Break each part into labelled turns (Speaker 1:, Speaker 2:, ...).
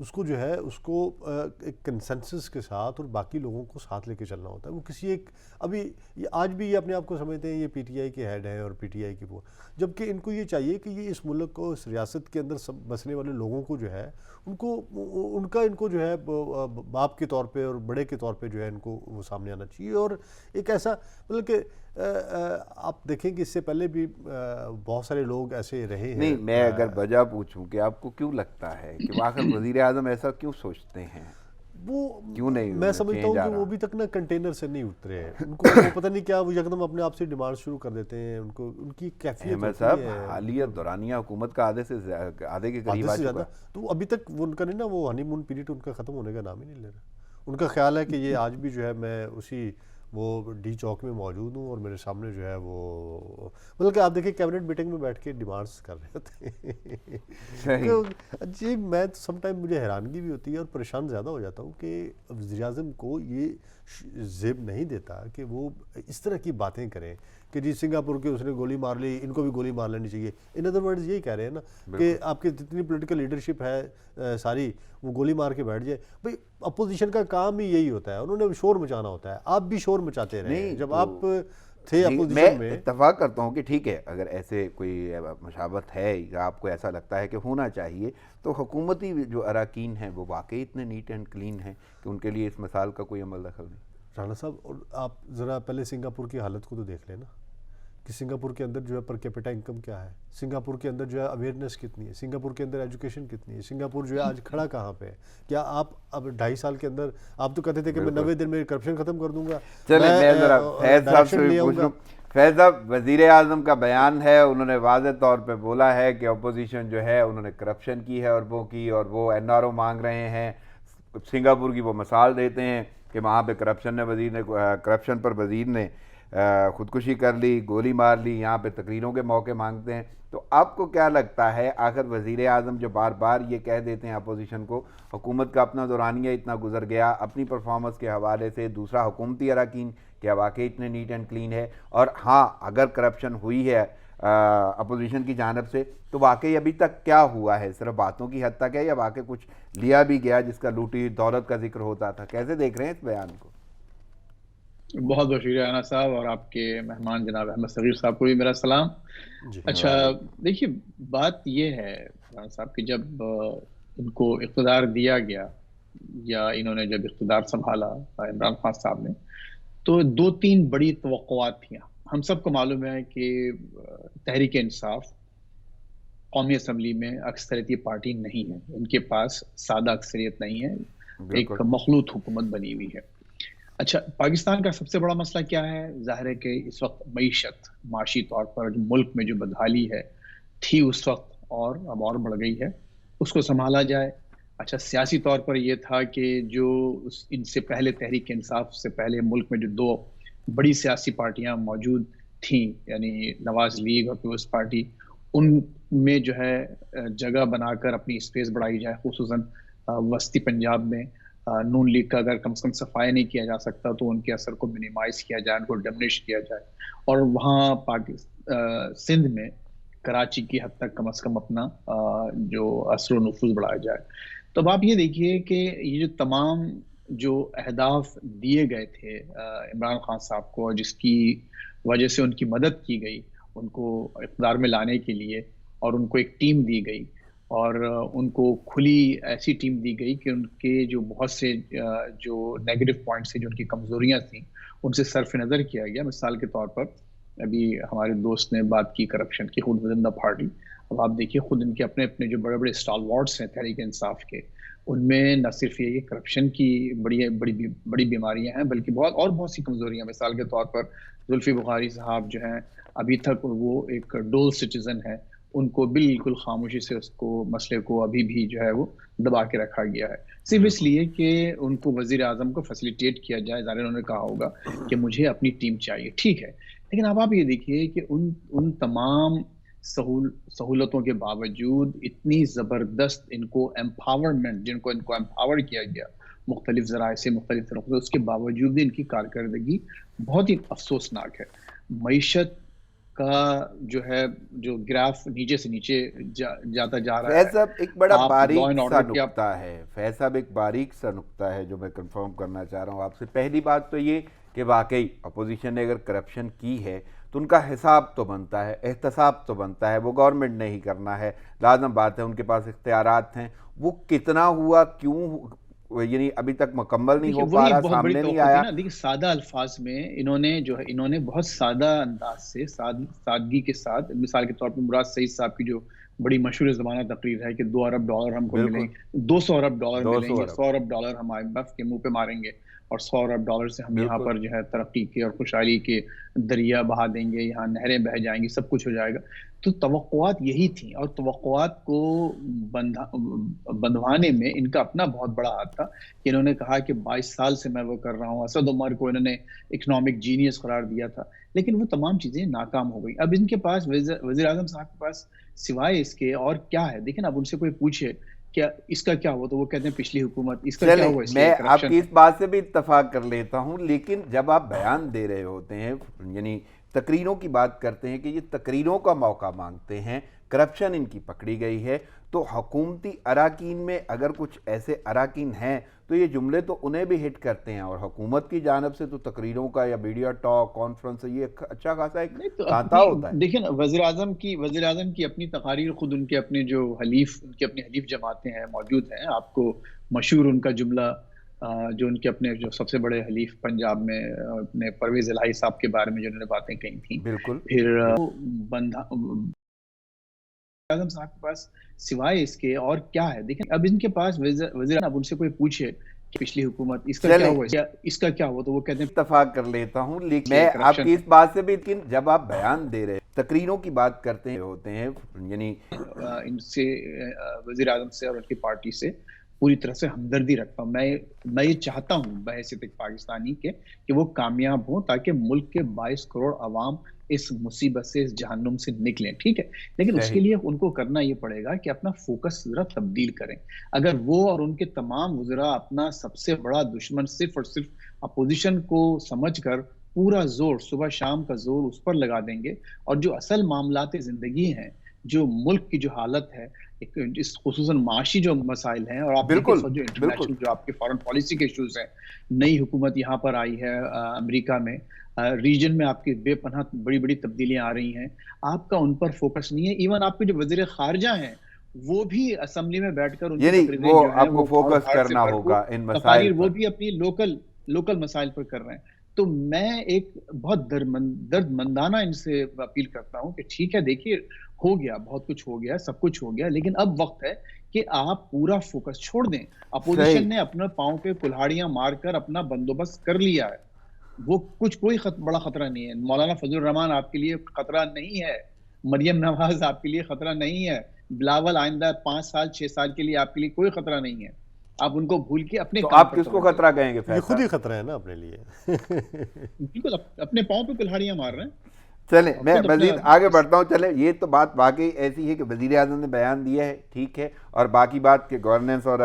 Speaker 1: اس کو جو ہے اس کو ایک کنسنسس کے ساتھ اور باقی لوگوں کو ساتھ لے کے چلنا ہوتا ہے. وہ کسی ایک ابھی آج بھی یہ اپنے آپ کو سمجھتے ہیں یہ پی ٹی آئی کے ہیڈ ہیں اور پی ٹی آئی کی وہ, جبکہ ان کو یہ چاہیے کہ یہ اس ملک کو, اس ریاست کے اندر بسنے والے لوگوں کو جو ہے ان کو جو ہے باپ کے طور پہ اور بڑے کے طور پہ جو ہے ان کو وہ سامنے آنا چاہیے. اور ایک ایسا مطلب کہ آپ دیکھیں کہ اس سے پہلے بھی بہت سارے لوگ ایسے رہے ہیں.
Speaker 2: نہیں, میں اگر وجہ پوچھوں کہ آپ کو کیوں لگتا ہے کہ آخر وزیر اعظم ایسا کیوں سوچتے ہیں,
Speaker 1: وہ
Speaker 2: کیوں نہیں
Speaker 1: میں سمجھتا ہوں کہ وہ ابھی تک نا کنٹینر سے نہیں اترے ہیں. ان کو وہ پتہ نہیں کیا وہ یکدم اپنے آپ سے ڈیمانڈ شروع کر دیتے ہیں. ان کو ان کی کیفیت
Speaker 2: احمد صاحب حالیہ دورانیہ حکومت کا آدھے کے قریب آ چکا,
Speaker 1: تو ابھی تک وہ ان کا نہیں نا, وہ ہنی مون پیریڈ ان کا ختم ہونے کا نام ہی نہیں لے رہا. ان کا خیال ہے کہ یہ آج بھی جو ہے میں اسی وہ ڈی چوک میں موجود ہوں اور میرے سامنے جو ہے وہ مطلب کہ آپ دیکھیں کیبنٹ میٹنگ میں بیٹھ کے ڈیمانڈس کر رہے تھے. جی میں سم ٹائم مجھے حیرانگی بھی ہوتی ہے اور پریشان زیادہ ہو جاتا ہوں کہ وزیر اعظم کو یہ زیب نہیں دیتا کہ وہ اس طرح کی باتیں کریں کہ جی سنگاپور کے اس نے گولی مار لی, ان کو بھی گولی مار لینی چاہیے. ان ادر ورڈز یہی کہہ رہے ہیں نا کہ آپ کی جتنی پولیٹیکل لیڈرشپ ہے ساری وہ گولی مار کے بیٹھ جائے. بھئی اپوزیشن کا کام ہی یہی ہوتا ہے, انہوں نے شور مچانا ہوتا ہے. آپ بھی شور مچاتے رہے جب آپ تھے اپوزیشن میں.
Speaker 2: اتفاق کرتا ہوں کہ ٹھیک ہے, اگر ایسے کوئی مشابہت ہے یا آپ کو ایسا لگتا ہے کہ ہونا چاہیے, تو حکومتی جو اراکین ہیں وہ واقعی اتنے نیٹ اینڈ کلین ہیں کہ ان کے لیے اس مثال کا کوئی عمل دخل نہیں.
Speaker 1: رانا صاحب, اور آپ ذرا پہلے سنگاپور کی حالت کو تو دیکھ لیں نا کہ سنگاپور کے اندر جو ہے پر کیپٹا انکم کیا ہے, سنگاپور کے اندر جو ہے اویئرنیس کتنی ہے, سنگاپور کے اندر ایجوکیشن کتنی ہے, سنگاپور جو ہے آج کھڑا کہاں پہ ہے. کیا آپ اب 2.5 سال کے اندر آپ تو کہتے تھے کہ میں 90 دن میں کرپشن ختم کر دوں گا.
Speaker 2: چلیں میں ذرا فیض صاحب سے بھی پوچھ لوں. فیض صاحب, وزیر اعظم کا بیان ہے, انہوں نے واضح طور پہ بولا ہے کہ اپوزیشن جو ہے انہوں نے کرپشن کی ہے اور وہ این آر او مانگ رہے ہیں. سنگاپور کی وہ مثال دیتے ہیں کہ وہاں پہ کرپشن پر وزیر نے خودکشی کر لی, گولی مار لی. یہاں پہ تقریروں کے موقع مانگتے ہیں. تو آپ کو کیا لگتا ہے, آخر وزیر اعظم جو بار بار یہ کہہ دیتے ہیں اپوزیشن کو, حکومت کا اپنا دورانیہ اتنا گزر گیا اپنی پرفارمنس کے حوالے سے, دوسرا حکومتی اراکین کیا واقعی اتنے نیٹ اینڈ کلین ہے, اور ہاں اگر کرپشن ہوئی ہے اپوزیشن کی جانب سے تو واقعی ابھی تک کیا ہوا ہے, صرف باتوں کی حد تک ہے یا واقعی کچھ لیا بھی گیا جس کا لوٹی دولت کا ذکر ہوتا تھا؟ کیسے دیکھ رہے ہیں اس بیان کو؟
Speaker 3: بہت بہت شکریہ رانا صاحب, اور آپ کے مہمان جناب احمد صغیر صاحب کو بھی میرا سلام. اچھا دیکھیے, بات یہ ہے رانا صاحب کہ جب ان کو اقتدار دیا گیا یا انہوں نے جب اقتدار سنبھالا عمران خان صاحب نے, تو 2-3 بڑی توقعات تھیں. ہم سب کو معلوم ہے کہ تحریک انصاف قومی اسمبلی میں اکثریتی پارٹی نہیں ہے, ان کے پاس سادہ اکثریت نہیں ہے, ایک مخلوط حکومت بنی ہوئی ہے. اچھا, پاکستان کا سب سے بڑا مسئلہ کیا ہے؟ ظاہر ہے کہ اس وقت معیشت, معاشی طور پر ملک میں جو بدحالی ہے تھی اس وقت اور اب اور بڑھ گئی ہے, اس کو سنبھالا جائے. اچھا, سیاسی طور پر یہ تھا کہ جو ان سے پہلے تحریک انصاف سے پہلے ملک میں جو 2 بڑی سیاسی پارٹیاں موجود تھیں, یعنی نواز لیگ اور پیپلز پارٹی, ان میں جو ہے جگہ بنا کر اپنی اسپیس بڑھائی جائے. خصوصاً وسطی پنجاب میں نون لیگ کا اگر کم سے کم صفائی نہیں کیا جا سکتا تو ان کے اثر کو منیمائز کیا جائے, ان کو ڈمنش کیا جائے, اور وہاں سندھ میں کراچی کی حد تک کم از کم اپنا جو اثر و نفوذ بڑھایا جائے. تو اب آپ یہ دیکھیے کہ یہ جو تمام جو اہداف دیے گئے تھے عمران خان صاحب کو, جس کی وجہ سے ان کی مدد کی گئی ان کو اقتدار میں لانے کے لیے, اور ان کو ایک ٹیم دی گئی, اور ان کو کھلی ایسی ٹیم دی گئی کہ ان کے جو بہت سے جو نیگیٹو پوائنٹس تھے, جو ان کی کمزوریاں تھیں, ان سے صرف نظر کیا گیا. مثال کے طور پر ابھی ہمارے دوست نے بات کی کرپشن کی خود ود ان دا پارٹی. اب آپ دیکھیے خود ان کے اپنے جو بڑے بڑے اسٹال وارڈس ہیں تحریک انصاف کے, ان میں نہ صرف یہ کرپشن کی بڑی بیماریاں ہیں بلکہ بہت سی کمزوریاں. مثال کے طور پر زلفی بخاری صاحب جو ہیں ابھی تک وہ ایک ڈول سٹیزن ہے, ان کو بالکل خاموشی سے اس کو مسئلے کو ابھی بھی جو ہے وہ دبا کے رکھا گیا ہے, صرف اس لیے کہ ان کو وزیر اعظم کو فیسیلیٹیٹ کیا جائے. ظاہر انہوں نے کہا ہوگا کہ مجھے اپنی ٹیم چاہیے, ٹھیک ہے, لیکن اب آپ یہ دیکھیے کہ ان تمام سہولتوں کے باوجود اتنی زبردست ان کو امپاورمنٹ, ان کو امپاور کیا گیا مختلف ذرائع سے, مختلف طرح سے, اس کے باوجود ان کی کارکردگی بہت ہی افسوسناک ہے. معیشت کا جو ہے جو گراف نیچے سے نیچے جاتا جا رہا
Speaker 2: فیض
Speaker 3: ہے.
Speaker 2: صاحب ایک بڑا
Speaker 3: آپ لا
Speaker 2: باریک
Speaker 3: اینڈ
Speaker 2: سا
Speaker 3: آرڈر کی آپ
Speaker 2: نکتہ ہے، فیض صاحب ایک باریک سا نکتہ ہے جو میں کنفرم کرنا چاہ رہا ہوں آپ سے. پہلی بات تو یہ کہ واقعی اپوزیشن نے اگر کرپشن کی ہے تو ان کا حساب تو بنتا ہے، احتساب تو بنتا ہے، وہ گورنمنٹ نے ہی کرنا ہے، لازم بات ہے ان کے پاس اختیارات ہیں. وہ کتنا ہوا، کیوں، یعنی ابھی تک مکمل نہیں
Speaker 3: دیکھیے
Speaker 2: ہو پا
Speaker 3: وہی
Speaker 2: رہا،
Speaker 3: بہت بڑی
Speaker 2: سامنے نہیں
Speaker 3: توقع تھی
Speaker 2: آیا.
Speaker 3: نا. دیکھیے سادہ الفاظ میں انہوں نے بہت سادہ انداز سے سادگی کے ساتھ، مثال کے طور پہ مراد سعید صاحب کی جو بڑی مشہور زمانہ تقریر ہے کہ $2 ارب ہم کو ملیں
Speaker 2: بالکل،
Speaker 3: گے، $200 ارب ملیں
Speaker 2: 200
Speaker 3: گے،
Speaker 2: ارب
Speaker 3: $100 ہم IMF کے منہ پہ ماریں گے اور $100 سے ہم یہاں
Speaker 2: بالکل.
Speaker 3: پر جو ہے ترقی کے اور خوشحالی کے دریا بہا دیں گے، یہاں نہریں بہہ جائیں گی، سب کچھ ہو جائے گا. تو توقعات یہی تھیں اور توقعات کو بندھوانے میں ان کا اپنا بہت بڑا ہاتھ تھا کہ انہوں نے کہا کہ 22 سال سے میں وہ کر رہا ہوں. اسد عمر کو انہوں نے اکنامک جینیس قرار دیا تھا، لیکن وہ تمام چیزیں ناکام ہو گئی. اب ان کے پاس وزیر اعظم صاحب کے پاس سوائے اس کے اور کیا ہے؟ دیکھیں اب ان سے کوئی پوچھے کیا اس کا کیا ہوا تو وہ کہتے ہیں پچھلی حکومت، اس کا کیا
Speaker 2: چلیں
Speaker 3: ہوا اس
Speaker 2: میں
Speaker 3: لیے
Speaker 2: آپ
Speaker 3: کرپشن
Speaker 2: کی
Speaker 3: ہے.
Speaker 2: اس بات سے بھی اتفاق کر لیتا ہوں، لیکن جب آپ بیان دے رہے ہوتے ہیں، یعنی تقریروں کی بات کرتے ہیں کہ یہ تقریروں کا موقع مانگتے ہیں، کرپشن ان کی پکڑی گئی ہے، تو حکومتی اراکین میں اگر کچھ ایسے اراکین ہیں تو یہ جملے تو انہیں بھی ہٹ کرتے ہیں، اور حکومت کی جانب سے تو تقریروں کا یا میڈیا ٹاک کانفرنس یہ اچھا خاصا ایک
Speaker 3: نہیں تو
Speaker 2: تانتا
Speaker 3: اپنی
Speaker 2: ہوتا ہے.
Speaker 3: دیکھیں نا وزیر اعظم کی اپنی تقاریر، خود ان کے اپنے جو حلیف، ان کے اپنے حلیف جماعتیں ہیں موجود ہیں. آپ کو مشہور ان کا جملہ جو ان کے اپنے جو سب سے بڑے حلیف پنجاب میں اپنے پرویز الہی صاحب کے بارے میں جو انہوں نے باتیں کہی تھیں.
Speaker 2: بالکل
Speaker 3: پھر اعظم صاحب کے پاس سوائے اس کے اور کیا ہے؟ دیکھیں اب ان کے پاس وزیر اب ان سے کوئی پوچھے کہ پچھلی حکومت اس کا کیا
Speaker 2: چلیں
Speaker 3: ہوا، اس کا کیا ہوا تو وہ کہتے ہیں
Speaker 2: اتفاق کر لیتا ہوں، لیکن
Speaker 3: یہ
Speaker 2: میں آپ
Speaker 3: کرپشن
Speaker 2: کی
Speaker 3: ہے.
Speaker 2: اس بات سے بھی، لیکن جب آپ بیان دے رہے تقریروں کی بات کرتے ہوتے ہیں، یعنی
Speaker 3: ان سے وزیر اعظم سے اور ان کی پارٹی سے پوری طرح سے ہمدردی رکھتا ہوں. میں یہ چاہتا ہوں بحیثیت ایک پاکستانی کے کہ وہ کامیاب ہوں تاکہ ملک کے 22 کروڑ عوام اس مصیبت سے، اس جہنم سے نکلیں. ٹھیک ہے، لیکن اس کے
Speaker 2: صحیح.
Speaker 3: لیے ان کو کرنا یہ پڑے گا کہ اپنا فوکس ذرا تبدیل کریں. اگر وہ اور ان کے تمام وزراء اپنا سب سے بڑا دشمن صرف اور صرف اپوزیشن کو سمجھ کر پورا زور صبح شام کا زور اس پر لگا دیں گے، اور جو اصل معاملات زندگی ہیں، جو ملک کی جو حالت ہے، خصوصاً معاشی جو مسائل ہیں، اور آپ دیکھیں
Speaker 2: بالکل
Speaker 3: جو
Speaker 2: بالکل.
Speaker 3: انٹرنیشنل جو آپ کے فارن پالیسی کے ایشوز ہیں، نئی حکومت یہاں پر آئی ہے امریکہ میں، ریجن میں آپ کی بے پناہ بڑی بڑی تبدیلیاں آ رہی ہیں، آپ کا ان پر فوکس نہیں ہے. ایون آپ کے جو وزیر خارجہ ہیں وہ بھی اسمبلی میں بیٹھ کر ان کی
Speaker 2: یعنی
Speaker 3: تقریریں
Speaker 2: وہ
Speaker 3: جو ہیں
Speaker 2: آپ کو
Speaker 3: وہ پھاڑ
Speaker 2: فوکس
Speaker 3: پھاڑ سے
Speaker 2: کرنا
Speaker 3: بھرپور
Speaker 2: ہوگا ان مسائل
Speaker 3: تقاریر وہ
Speaker 2: پر.
Speaker 3: بھی اپنی لوکل مسائل پر کر رہے ہیں. تو میں ایک بہت درد مندانہ ان سے اپیل کرتا ہوں کہ ٹھیک ہے، دیکھیے ہو گیا، بہت کچھ ہو گیا، سب کچھ ہو گیا، لیکن اب وقت ہے کہ آپ پورا فوکس چھوڑ دیں.
Speaker 2: صحیح.
Speaker 3: اپوزیشن نے اپنے پاؤں پہ کلہاڑیاں مار کر اپنا بندوبست کر لیا ہے. وہ کوئی بڑا خطرہ نہیں ہے. مولانا فضل الرحمان آپ کے لیے خطرہ نہیں ہے، مریم نواز آپ کے لیے خطرہ نہیں ہے، بلاول آئندہ 5 سال 6 سال کے لیے آپ کے لیے کوئی خطرہ نہیں ہے. آپ ان کو بھول کے اپنے
Speaker 2: تو
Speaker 3: کام
Speaker 2: آپ
Speaker 3: پر
Speaker 2: کس کو
Speaker 3: توجہ
Speaker 2: خطرہ
Speaker 3: دیں.
Speaker 2: کہیں گے
Speaker 1: یہ
Speaker 2: فیض
Speaker 1: خود ہی
Speaker 2: صاحب؟
Speaker 1: خطرہ ہے نا اپنے لیے.
Speaker 3: بالکل اپنے پاؤں پہ کلہاڑیاں مار رہے ہیں.
Speaker 2: چلیں
Speaker 3: اور
Speaker 2: میں
Speaker 3: خود اپنا
Speaker 2: مزید آگے بڑھتا ہوں. چلیں یہ تو بات واقعی ایسی ہے کہ وزیر اعظم نے بیان دیا ہے، ٹھیک ہے، اور باقی بات کہ گورننس اور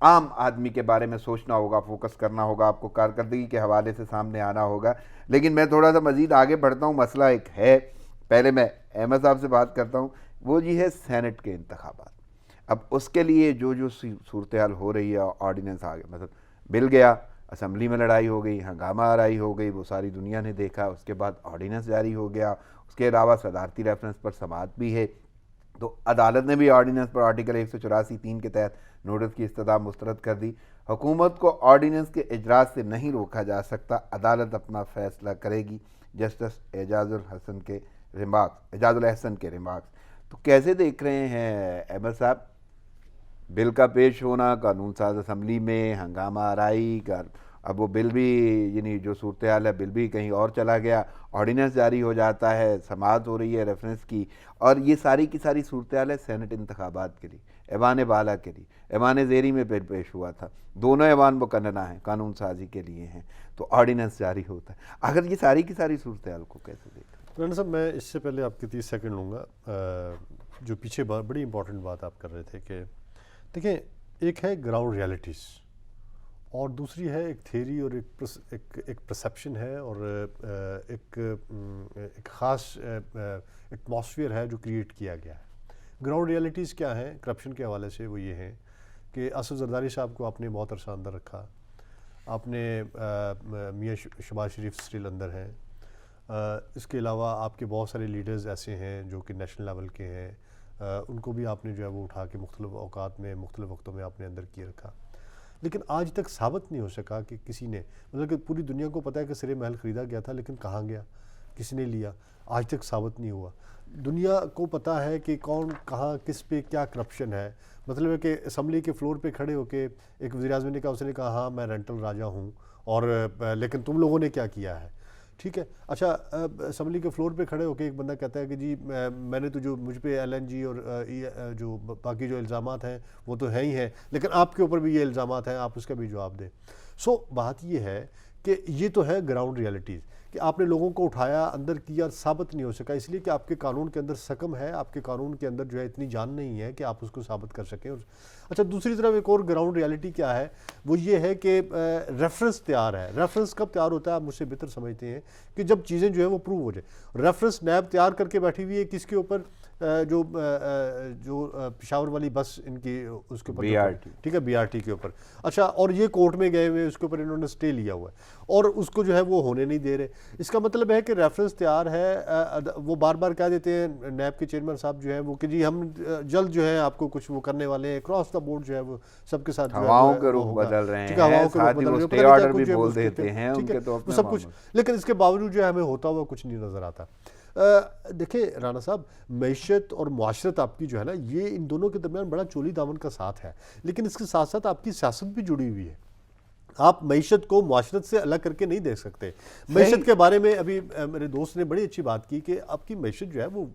Speaker 2: عام آدمی کے بارے میں سوچنا ہوگا، فوکس کرنا ہوگا، آپ کو کارکردگی کے حوالے سے سامنے آنا ہوگا. لیکن میں تھوڑا سا مزید آگے بڑھتا ہوں. مسئلہ ایک ہے، پہلے میں احمد صاحب سے بات کرتا ہوں، وہ جی ہے سینٹ کے انتخابات. اب اس کے لیے جو صورتحال ہو رہی ہے، آرڈیننس آ گیا، مطلب بل گیا، اسمبلی میں لڑائی ہو گئی، ہنگامہ آرائی ہو گئی، وہ ساری دنیا نے دیکھا. اس کے بعد آرڈیننس جاری ہو گیا، اس کے علاوہ صدارتی ریفرنس پر سماعت بھی ہے. تو عدالت نے بھی آرڈیننس پر آرٹیکل 184(3) کے تحت نوٹس کی استدعا مسترد کر دی. حکومت کو آرڈیننس کے اجراء سے نہیں روکا جا سکتا، عدالت اپنا فیصلہ کرے گی. جسٹس اعجاز الحسن کے ریمارکس. تو کیسے دیکھ رہے ہیں احمد صاحب بل کا پیش ہونا، قانون ساز اسمبلی میں ہنگامہ آرائی کا، اب وہ بل بھی، یعنی جو صورتحال ہے بل بھی کہیں اور چلا گیا، آرڈیننس جاری ہو جاتا ہے، سماعت ہو رہی ہے ریفرنس کی، اور یہ ساری کی ساری صورتحال ہے سینٹ انتخابات کے لیے، ایوان بالا کے لیے. ایوان زیری میں بل پیش ہوا تھا، دونوں ایوان مقننہ ہیں، قانون سازی کے لیے ہیں، تو آرڈیننس جاری ہوتا ہے. اگر یہ ساری کی ساری صورتحال کو کیسے دیکھیں؟
Speaker 1: رانا صاحب میں اس سے پہلے آپ کے 30 سیکنڈ لوں گا. جو پیچھے بڑی امپورٹنٹ بات آپ کر رہے تھے کہ دیکھیں ایک ہے گراؤنڈ ریالٹیز اور دوسری ہے ایک تھیوری اور ایک پرسیپشن ہے، اور ایک خاص ایٹماسفیئر ہے جو کریٹ کیا گیا ہے۔ گراؤنڈ ریئلٹیز کیا ہیں کرپشن کے حوالے سے؟ وہ یہ ہیں کہ اسد زرداری صاحب کو آپ نے بہت عرصہ اندر رکھا، آپ نے میاں شہباز شریف اسٹل اندر ہیں، اس کے علاوہ آپ کے بہت سارے لیڈرز ایسے ہیں جو کہ نیشنل لیول کے ہیں، ان کو بھی آپ نے جو ہے وہ اٹھا کے مختلف اوقات میں مختلف وقتوں میں آپ نے اندر کیے رکھا، لیکن آج تک ثابت نہیں ہو سکا کہ کسی نے، مطلب کہ پوری دنیا کو پتہ ہے کہ سرے محل خریدا گیا تھا، لیکن کہاں گیا، کس نے لیا، آج تک ثابت نہیں ہوا۔ دنیا کو پتہ ہے کہ کون کہاں کس پہ کیا کرپشن ہے، مطلب ہے کہ اسمبلی کے فلور پہ کھڑے ہو کے ایک وزیر اعظم نے کہا، اس نے کہا ہاں میں رینٹل راجہ ہوں، اور لیکن تم لوگوں نے کیا کیا ہے، ٹھیک ہے۔ اچھا اسمبلی کے فلور پہ کھڑے ہو کے ایک بندہ کہتا ہے کہ جی میں نے تو جو مجھ پہ LNG اور جو باقی جو الزامات ہیں وہ تو ہیں ہی ہیں، لیکن آپ کے اوپر بھی یہ الزامات ہیں، آپ اس کا بھی جواب دیں۔ سو بات یہ ہے کہ یہ تو ہے گراؤنڈ ریئلٹیز کہ آپ نے لوگوں کو اٹھایا اندر کیا، ثابت نہیں ہو سکا، اس لیے کہ آپ کے قانون کے اندر سکم ہے، آپ کے قانون کے اندر جو ہے اتنی جان نہیں ہے کہ آپ اس کو ثابت کر سکیں۔ اچھا دوسری طرف ایک اور گراؤنڈ ریئلٹی کیا ہے، وہ یہ ہے کہ ریفرنس تیار ہے۔ ریفرنس کب تیار ہوتا ہے؟ آپ مجھ سے بہتر سمجھتے ہیں کہ جب چیزیں جو ہیں وہ پروو ہو جائے۔ ریفرنس نیب تیار کر کے بیٹھی ہوئی ہے کس کے اوپر؟ جو پشاور والی بس ان کی اس کے اوپر
Speaker 2: BRT،
Speaker 1: ٹھیک ہے، BRT کے اوپر۔ اچھا اور یہ کورٹ میں گئے ہوئے، اس کے اوپر انہوں نے سٹے لیا ہوا ہے اور اس کو جو ہے وہ ہونے نہیں دے رہے۔ اس کا مطلب ہے کہ ریفرنس تیار ہے، وہ بار بار کہہ دیتے ہیں نیب کے چیئرمین صاحب جو ہیں وہ کہ جی ہم جلد جو ہے آپ کو کچھ وہ کرنے والے ہیں، اکراس دا بورڈ جو ہے وہ سب کے ساتھ
Speaker 2: ہواؤں کے رخ بدل رہے ہیں، ساتھ ہی وہ سٹے آرڈر بھی بول دیتے ہیں ان کے تو اپنے
Speaker 1: سب کچھ، لیکن اس کے باوجود جو ہے ہمیں ہوتا ہوا کچھ نہیں نظر آتا۔ دیکھیں رانا صاحب، معیشت اور معاشرت آپ کی جو ہے نا، یہ ان دونوں کے درمیان بڑا چولی دامن کا ساتھ ہے، لیکن اس کے ساتھ ساتھ آپ کی سیاست بھی جڑی ہوئی ہے۔ آپ معیشت کو معاشرت سے الگ کر کے نہیں دیکھ سکتے۔ معیشت کے بارے میں ابھی میرے دوست نے بڑی اچھی بات کی کہ آپ کی معیشت جو ہے وہ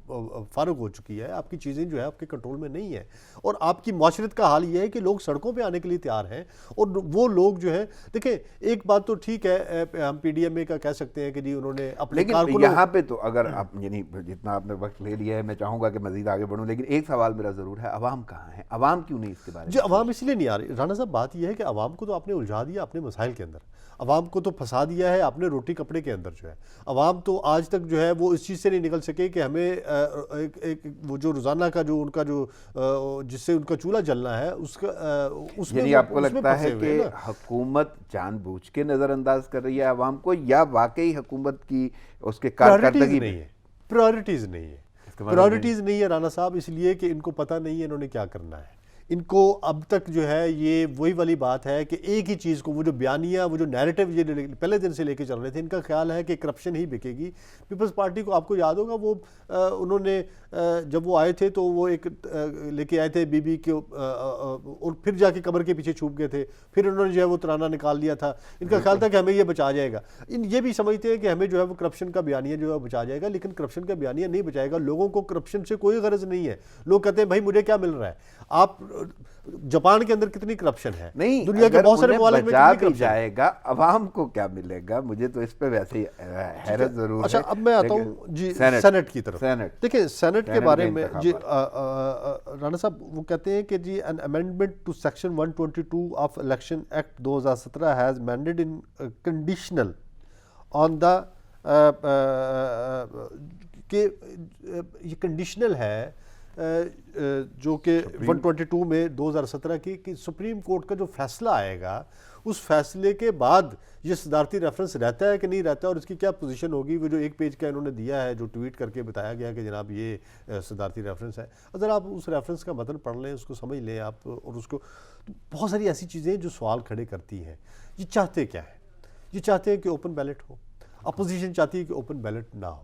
Speaker 1: فارغ ہو چکی ہے، آپ کی چیزیں جو ہے آپ کے کنٹرول میں نہیں ہیں، اور آپ کی معاشرت کا حال یہ ہے کہ لوگ سڑکوں پہ آنے کے لیے تیار ہیں، اور وہ لوگ جو ہیں، دیکھیں ایک بات تو ٹھیک ہے ہم PDMA کا کہہ سکتے ہیں کہ جی انہوں نے اپنے
Speaker 2: لیکن یہاں پہ تو اگر آپ یعنی جتنا آپ نے وقت لے لیا ہے، میں چاہوں گا کہ مزید آگے بڑھوں، لیکن ایک سوال میرا ضرور ہے، عوام کہاں ہے؟ عوام کیوں نہیں اس کے بارے میں؟
Speaker 1: جی عوام اس لیے نہیں آ رہی رانا صاحب، بات یہ ہے کہ عوام کو تو آپ نے الجھا دیا اپنے مسائل کے اندر، عوام کو تو پھنسا دیا ہے آپ نے روٹی کپڑے کے اندر جو ہے۔ عوام تو آج تک جو ہے وہ اس چیز سے نہیں نکل سکے کہ ہمیں ایک وہ جو روزانہ کا جو ان کا جو جس سے ان کا چولہا جلنا ہے اس میں
Speaker 2: یعنی آپ کو لگتا ہے کہ حکومت جان بوجھ کے نظر انداز کر رہی ہے عوام کو، یا واقعی حکومت کی اس کے کارکردگی
Speaker 1: نہیں ہے، پرائرٹیز نہیں ہے، پرائرٹیز نہیں ہے رانا صاحب، اس لیے کہ ان کو پتہ نہیں ہے انہوں نے کیا کرنا ہے۔ ان کو اب تک جو ہے یہ وہی والی بات ہے کہ ایک ہی چیز کو، وہ جو بیانیہ، وہ جو نیریٹو یہ پہلے دن سے لے کے چل رہے تھے، ان کا خیال ہے کہ کرپشن ہی بکے گی۔ پیپلز پارٹی کو آپ کو یاد ہوگا وہ انہوں نے جب وہ آئے تھے تو وہ ایک لے کے آئے تھے بی بی کے، اور پھر جا کے قبر کے پیچھے چھپ گئے تھے، پھر انہوں نے جو ہے وہ ترانہ نکال لیا تھا۔ ان کا خیال تھا کہ ہمیں یہ بچا جائے گا، یہ بھی سمجھتے ہیں کہ ہمیں جو ہے وہ کرپشن کا بیانیہ جو ہے بچا جائے گا، لیکن کرپشن کا بیانیہ نہیں بچائے گا۔ لوگوں کو کرپشن سے کوئی غرض نہیں ہے، لوگ کہتے ہیں بھائی مجھے کیا مل رہا ہے۔ آپ جاپان کے اندر کتنی کرپشن ہے،
Speaker 2: نہیں،
Speaker 1: دنیا کے بہت سارے ممالک میں
Speaker 2: بچا
Speaker 1: کتنی
Speaker 2: بھی
Speaker 1: کرپشن
Speaker 2: جائے گا، عوام کو کیا ملے گا؟ مجھے تو اس پہ ویسے ہی حیرت ضرور ہے۔
Speaker 1: اچھا اب میں آتا ہوں جی سینٹ کی طرف۔ دیکھیں سینٹ کے بارے میں جی رانا صاحب وہ کہتے ہیں کہ جی an amendment to section 122 of election act 2017 has amended in conditional on the کہ یہ کنڈیشنل ہے جو کہ 122 میں 2017 کی کہ سپریم کورٹ کا جو فیصلہ آئے گا اس فیصلے کے بعد یہ صدارتی ریفرنس رہتا ہے کہ نہیں رہتا ہے، اور اس کی کیا پوزیشن ہوگی۔ وہ جو ایک پیج کا انہوں نے دیا ہے جو ٹویٹ کر کے بتایا گیا کہ جناب یہ صدارتی ریفرنس ہے، اگر آپ اس ریفرنس کا متن پڑھ لیں، اس کو سمجھ لیں آپ، اور اس کو بہت ساری ایسی چیزیں جو سوال کھڑے کرتی ہیں۔ یہ چاہتے کیا ہے؟ یہ چاہتے ہیں کہ اوپن بیلٹ ہو، اپوزیشن چاہتی ہے کہ اوپن بیلٹ نہ ہو۔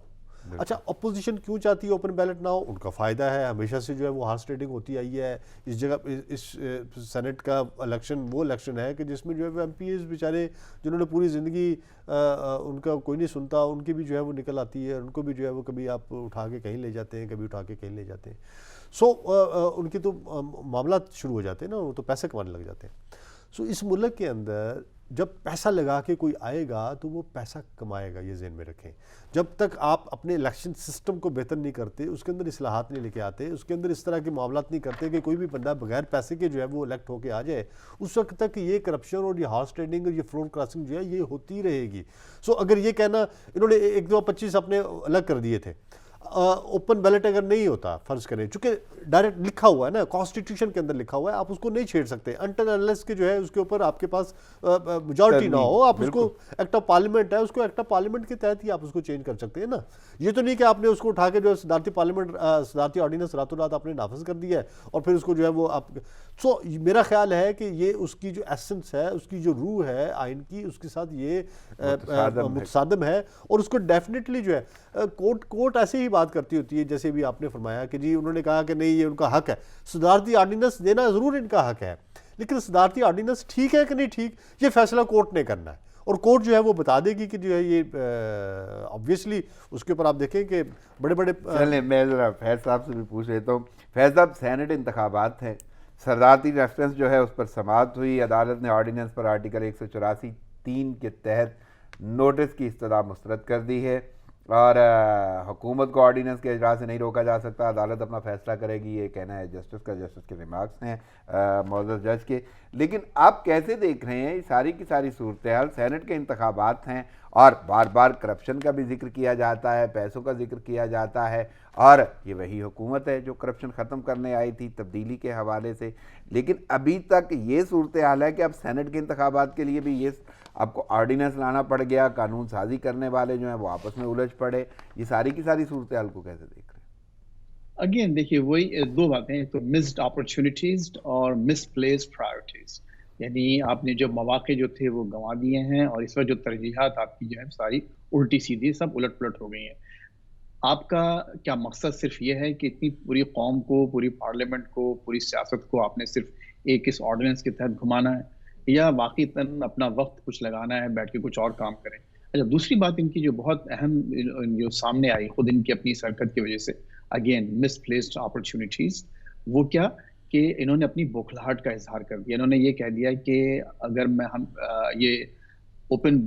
Speaker 1: اچھا اپوزیشن کیوں چاہتی ہے اوپن بیلٹ نہ ہو؟ ان کا فائدہ ہے، ہمیشہ سے جو ہے وہ ہارس ٹریڈنگ ہوتی آئی ہے اس جگہ۔ اس سینٹ کا الیکشن وہ الیکشن ہے کہ جس میں جو ہے وہ ایم پی ایز بیچارے جنہوں نے پوری زندگی ان کا کوئی نہیں سنتا، ان کی بھی جو ہے وہ نکل آتی ہے، ان کو بھی جو ہے وہ کبھی آپ اٹھا کے کہیں لے جاتے ہیں، کبھی اٹھا کے کہیں لے جاتے ہیں۔ سو ان کے تو معاملات شروع ہو جاتے ہیں نا، وہ تو پیسے کمانے لگ جاتے ہیں۔ سو اس ملک کے اندر جب پیسہ لگا کے کوئی آئے گا تو وہ پیسہ کمائے گا، یہ ذہن میں رکھیں. جب تک آپ اپنے الیکشن سسٹم کو بہتر نہیں کرتے، اس کے اندر اصلاحات نہیں لے کے آتے، اس کے اندر اس طرح کے معاملات نہیں کرتے کہ کوئی بھی بندہ بغیر پیسے کے جو ہے وہ الیکٹ ہو کے آ جائے، اس وقت تک یہ کرپشن اور یہ ہارس ٹریڈنگ اور یہ فلور کراسنگ جو ہے یہ ہوتی رہے گی. سو اگر یہ کہنا انہوں نے 1-2-25 اپنے الگ کر دیے تھے، اوپن بیلٹ اگر نہیں ہوتا فرض کریں، چونکہ ڈائریکٹ لکھا ہوا ہے نا، کانسٹیٹیوشن کے اندر لکھا ہوا ہے، آپ اس کو نہیں چھیڑ سکتے انٹل انلیس کہ جو ہے اس کے اوپر آپ کے پاس میجورٹی نہ ہو. آپ اس کو ایکٹ آف پارلیمنٹ ہے، اس کو ایکٹ آف پارلیمنٹ کے تحت ہی آپ اس کو چینج کر سکتے ہیں نا. یہ تو نہیں کہ آپ نے اس کو اٹھا کے جو ہے صدارتی پارلیمنٹ صدارتی آرڈیننس راتوں رات آپ نے نافذ کر دیا ہے اور پھر اس کو جو ہے وہ آپ. سو میرا خیال ہے کہ یہ اس کی جو ایسنس ہے، اس کی جو روح ہے آئین کی، اس کے ساتھ یہ متصادم ہے. اور اس کو ڈیفینیٹلی جو ہے کورٹ ایسے ہی بات کرتی ہوتی ہے جیسے بھی آپ نے فرمایا کہ جی انہوں نے کہا کہ نہیں یہ ان کا حق ہے، صدارتی آرڈیننس دینا ضرور ان کا حق ہے، لیکن صدارتی آرڈیننس ٹھیک ہے کہ نہیں ٹھیک یہ فیصلہ کورٹ نے کرنا ہے. اور کورٹ جو ہے وہ بتا دے گی کہ جو ہے یہ obviously اس کے اوپر آپ دیکھیں کہ بڑے بڑے.
Speaker 2: چلیں میں ذرا فیض صاحب سے بھی پوچھ لیتا ہوں. فیض صاحب، سینٹ انتخابات ہیں، صدارتی ریفرنس جو ہے اس پر سماعت ہوئی، عدالت نے آرڈیننس پر آرٹیکل 184(3) کے تحت نوٹس کی استدعا مسترد کر دی ہے اور حکومت کو آرڈیننس کے اجرا سے نہیں روکا جا سکتا، عدالت اپنا فیصلہ کرے گی، یہ کہنا ہے جسٹس کا. جسٹس کے ریمارکس ہیں معزز جج کے. لیکن آپ کیسے دیکھ رہے ہیں ساری کی ساری صورتحال؟ سینٹ کے انتخابات ہیں اور بار بار کرپشن کا بھی ذکر کیا جاتا ہے، پیسوں کا ذکر کیا جاتا ہے، اور یہ وہی حکومت ہے جو کرپشن ختم کرنے آئی تھی تبدیلی کے حوالے سے. لیکن ابھی تک یہ صورتحال ہے کہ اب سینٹ کے انتخابات کے لیے بھی یہ آپ کو آرڈیننس لانا پڑ گیا، قانون سازی کرنے والے جو ہیں وہ آپس میں الجھ پڑے. یہ ساری کی ساری صورتحال کو کیسے دیکھ رہے ہیں؟
Speaker 3: اگین دیکھیے وہی دو باتیں، تو مسڈ اپرچونیٹیز اور مس پلیس پرائرٹیز. یعنی آپ نے جو مواقع جو تھے وہ گنوا دیے ہیں، اور اس وقت جو ترجیحات آپ کی جو ہے ساری الٹی سیدھی سب الٹ پلٹ ہو گئی ہیں. آپ کا کیا مقصد صرف یہ ہے کہ اتنی پوری قوم کو، پوری پارلیمنٹ کو، پوری سیاست کو آپ نے صرف ایک اس آرڈیننس کے تحت گھمانا ہے، یا واقعی اپنا وقت کچھ لگانا ہے، بیٹھ کے کچھ اور کام کریں؟ اچھا، دوسری بات ان کی جو بہت اہم جو سامنے آئی خود ان کی اپنی حرکت کی وجہ سے، اگین مس پلیسڈ اپرچونیٹیز، وہ کیا کہ انہوں نے اپنی بوکھلاہٹ کا اظہار کر دیا. انہوں نے یہ کہہ دیا کہ اگر ہم یہ اوپن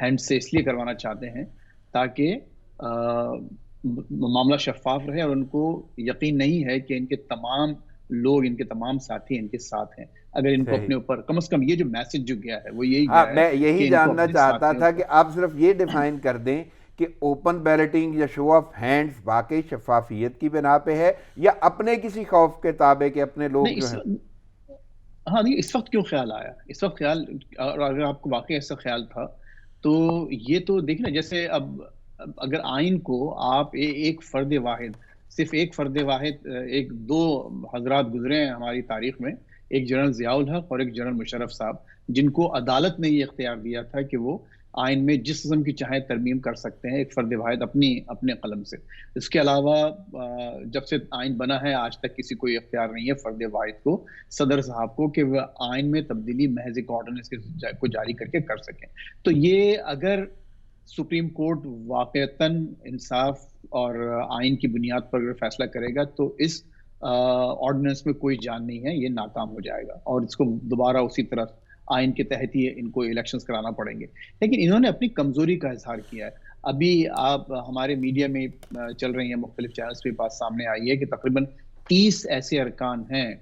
Speaker 3: ہینڈ سے اس لیے کروانا چاہتے ہیں تاکہ معاملہ شفاف رہے، اور ان کو یقین نہیں ہے کہ ان کے تمام لوگ، ان کے تمام ساتھی ان کے ساتھ ہیں. اگر ان کو اپنے اوپر کم از کم یہ جو میسج جو گیا ہے وہ یہی گیا ہے.
Speaker 2: میں یہی جاننا چاہتا تھا کہ آپ صرف یہ ڈیفائن کر دیں کہ اوپن بیلٹنگ یا شو آف ہینڈز واقعی شفافیت کی بنا پہ ہے یا اپنے کسی خوف کے تابع کہ اپنے لوگ جو ہیں.
Speaker 3: ہاں نہیں، اس وقت کیوں خیال آیا؟ اس وقت خیال، اگر آپ کو واقعی ایسا خیال تھا تو یہ تو دیکھنا، جیسے اب اگر آئین کو آپ ایک فرد واحد، صرف ایک فرد واحد، ایک دو حضرات گزرے ہیں ہماری تاریخ میں، ایک جنرل ضیاء الحق اور ایک جنرل مشرف صاحب، جن کو عدالت نے یہ اختیار دیا تھا کہ وہ آئین میں جس قسم کی چاہے ترمیم کر سکتے ہیں ایک فرد واحد اپنے قلم سے. اس کے علاوہ جب سے آئین بنا ہے آج تک کسی کو یہ اختیار نہیں ہے فرد واحد کو، صدر صاحب کو، کہ وہ آئین میں تبدیلی محض ایک آرڈیننس کو جاری کر کے کر سکیں. تو یہ اگر سپریم کورٹ واقعتاً انصاف اور آئین کی بنیاد پر اگر فیصلہ کرے گا تو اس آرڈیننس میں کوئی جان نہیں ہے، یہ ناکام ہو جائے گا اور اس کو دوبارہ اسی طرح آئین کے تحت ہی ان کو الیکشنز کرانا پڑیں گے. لیکن انہوں نے اپنی کمزوری کا اظہار کیا ہے. ابھی آپ ہمارے میڈیا میں چل رہی ہیں، مختلف چینلز پہ بات سامنے آئی ہے کہ تقریباً 30 ایسے ارکان ہیں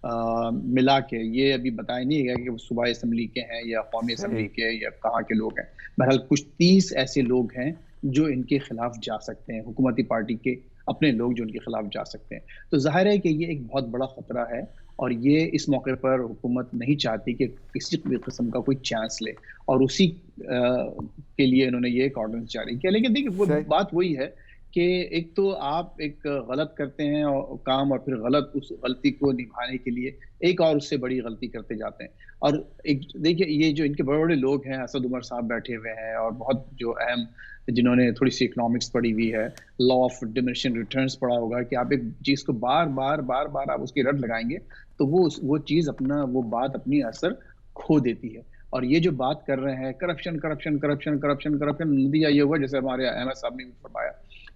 Speaker 3: ملا کے، یہ ابھی بتایا نہیں گیا کہ وہ صوبائی اسمبلی کے ہیں یا قومی اسمبلی کے یا کہاں کے لوگ ہیں. بہرحال کچھ 30 ایسے لوگ ہیں جو ان کے خلاف جا سکتے ہیں، حکومتی پارٹی کے اپنے لوگ جو ان کے خلاف جا سکتے ہیں. تو ظاہر ہے کہ یہ ایک بہت بڑا خطرہ ہے، اور یہ اس موقع پر حکومت نہیں چاہتی کہ کسی بھی قسم کا کوئی چانس لے، اور اسی کے لیے انہوں نے یہ ایک آرڈیننس جاری کیا. لیکن دیکھیں وہ بات وہی ہے کہ ایک تو آپ ایک غلط کرتے ہیں کام، اور پھر غلط اس غلطی کو نبھانے کے لیے ایک اور اس سے بڑی غلطی کرتے جاتے ہیں. اور ایک دیکھیے یہ جو ان کے بڑے بڑے لوگ ہیں، اسد عمر صاحب بیٹھے ہوئے ہیں، اور بہت جو اہم جنہوں نے تھوڑی سی اکنامکس پڑھی ہوئی ہے، لا آف ڈیمنشن ریٹرنز پڑھا ہوگا، کہ آپ ایک چیز کو بار بار بار بار آپ اس کی رٹ لگائیں گے تو وہ چیز وہ بات اپنی اثر کھو دیتی ہے. اور یہ جو بات کر رہے ہیں corruption corruption corruption corruption corruption, نتیجہ یہ ہوا جیسے ہمارے احمد صاحب نے بھی فرمایا